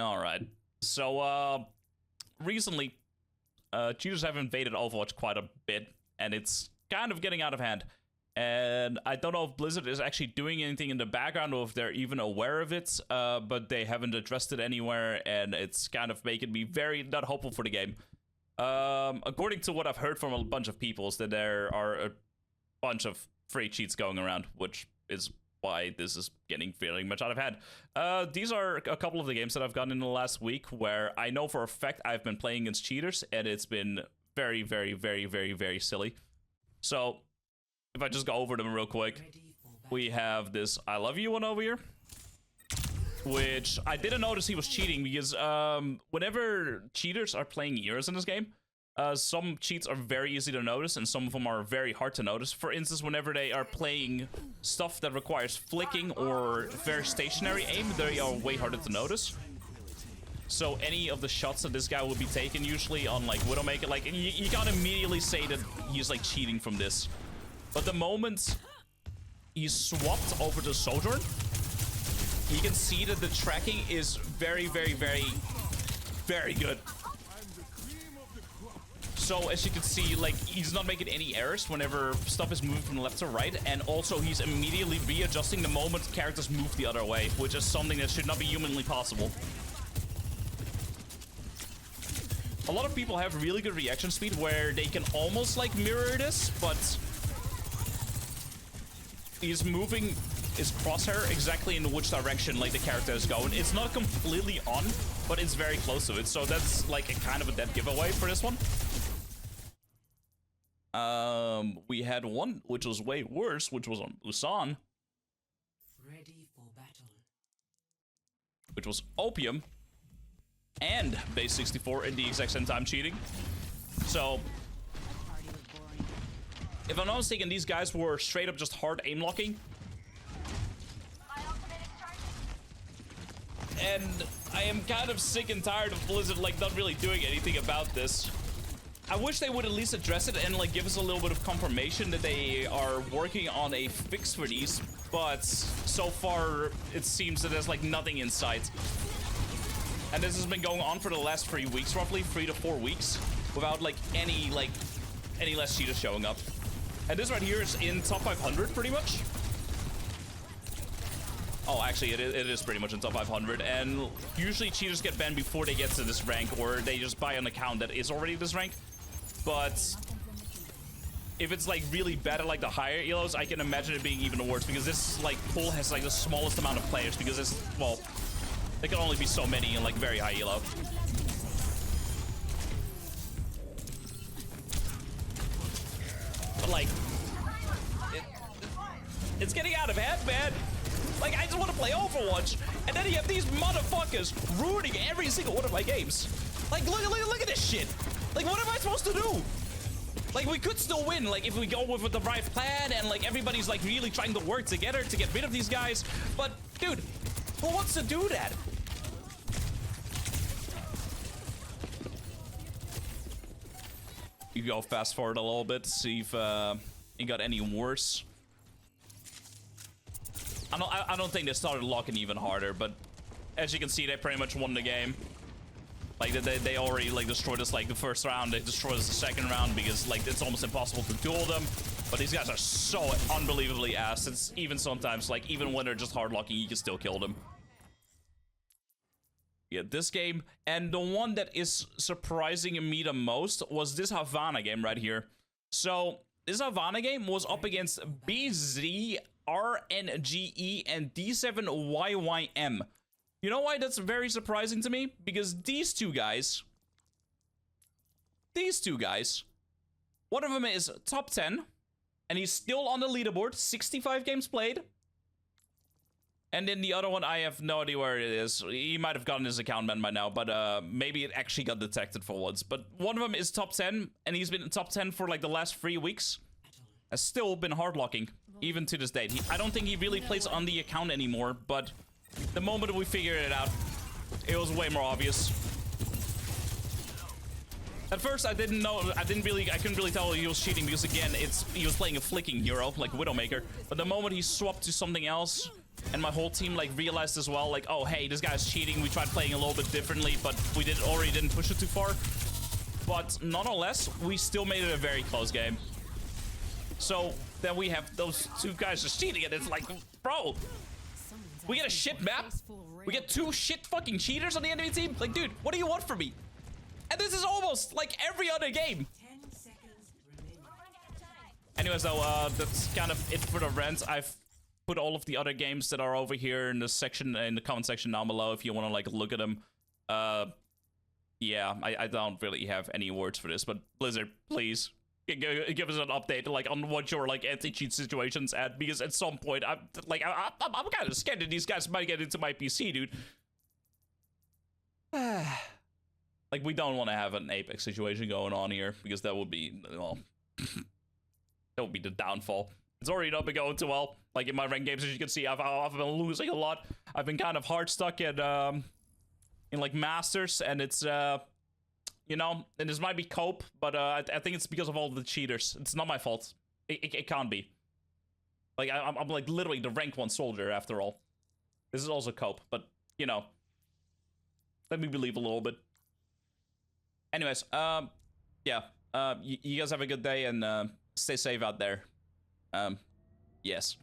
All right. So, recently, cheaters have invaded Overwatch quite a bit, and it's kind of getting out of hand. And I don't know if Blizzard is actually doing anything in the background or if they're even aware of it, but they haven't addressed it anywhere, and it's kind of making me very not hopeful for the game. According to what I've heard from a bunch of people, is that there are a bunch of free cheats going around, which is why this is getting very much out of hand. These are a couple of the games that I've gotten in the last week where I know for a fact I've been playing against cheaters, and it's been very, very, very, very, very silly. So, if I just go over them real quick, we have this I Love You one over here, which I didn't notice he was cheating because whenever cheaters are playing heroes in this game, some cheats are very easy to notice and some of them are very hard to notice. For instance, whenever they are playing stuff that requires flicking or very stationary aim, they are way harder to notice. So any of the shots that this guy will be taking usually on like Widowmaker, like you can't immediately say that he's like cheating from this. But the moment he swapped over to Sojourn, you can see that the tracking is very, very, very, very good. So as you can see, like, he's not making any errors whenever stuff is moving from left to right. And also he's immediately readjusting the moment characters move the other way, which is something that should not be humanly possible. A lot of people have really good reaction speed where they can almost like mirror this, but he's moving his crosshair exactly in which direction like the character is going. It's not completely on, but it's very close to it. So that's like a kind of a dead giveaway for this one. We had one which was way worse, which was on Usan. Ready for battle. Which was Opium and Base 64 in the exact same time cheating. So if I'm not mistaken, these guys were straight up just hard aim locking. And I am kind of sick and tired of Blizzard like not really doing anything about this. I wish they would at least address it and like give us a little bit of confirmation that they are working on a fix for these, but so far it seems that there's like nothing in sight. And this has been going on for the last 3 weeks, roughly 3 to 4 weeks, without like any less cheaters showing up. And this right here is in top 500 pretty much. Oh, actually, it is pretty much in top 500, and usually cheaters get banned before they get to this rank, or they just buy an account that is already this rank. But if it's like really bad at like the higher elos, I can imagine it being even worse, because this like pool has like the smallest amount of players, because it's, well, there can only be so many in like very high elo. But like, it's getting out of hand, man. Like, I just want to play Overwatch, and then you have these motherfuckers ruining every single one of my games. Like, look at this shit. Like, what am I supposed to do? Like, we could still win, like, if we go with the right plan, and, like, everybody's, like, really trying to work together to get rid of these guys. But, dude, who wants to do that? You go fast forward a little bit, see if it got any worse. I don't think they started locking even harder, but as you can see, they pretty much won the game. Like, they already, like, destroyed us, like, the first round. They destroyed us the second round because, like, it's almost impossible to duel them. But these guys are so unbelievably ass. It's even sometimes, like, even when they're just hard locking, you can still kill them. Yeah, this game. And the one that is surprising me the most was this Havana game right here. So, this Havana game was up against BZ, RNGE, and D7YYM. You know why that's very surprising to me? Because these two guys, one of them is top 10, and he's still on the leaderboard, 65 games played. And then the other one, I have no idea where it is. He might have gotten his account banned by now, but maybe it actually got detected for once. But one of them is top 10, and he's been in top 10 for like the last 3 weeks. Has still been hard locking, even to this date. I don't think he really plays on the account anymore, but the moment we figured it out, it was way more obvious. At first, I couldn't really tell he was cheating because, again, he was playing a flicking hero, like Widowmaker. But the moment he swapped to something else, And my whole team like realized as well, like, oh hey, this guy's cheating. We tried playing a little bit differently, but we already didn't push it too far. But nonetheless, we still made it a very close game. So then we have those two guys just cheating, and it's like, bro, we get a shit map. We get two shit fucking cheaters on the enemy team. Like, dude, what do you want from me? And this is almost like every other game. 10 seconds remaining. Anyways, though, that's kind of it for the rant. I've put all of the other games that are over here in the section, in the comment section down below, if you want to like look at them. Yeah, I don't really have any words for this, but Blizzard, please give us an update, like on what your like anti-cheat situations at, because at some point I'm kind of scared that these guys might get into my PC, dude. Like, we don't want to have an Apex situation going on here, because that would be, well, that would be the downfall. It's already not been going too well. Like, in my ranked games, as you can see, I've been losing a lot. I've been kind of hard stuck at, in, like, Masters, and it's, you know, and this might be cope, but, I think it's because of all the cheaters. It's not my fault. It can't be. Like, I'm, like, literally the rank 1 soldier, after all. This is also cope, but, you know, let me believe a little bit. Anyways, yeah, you guys have a good day, and, stay safe out there. Yes.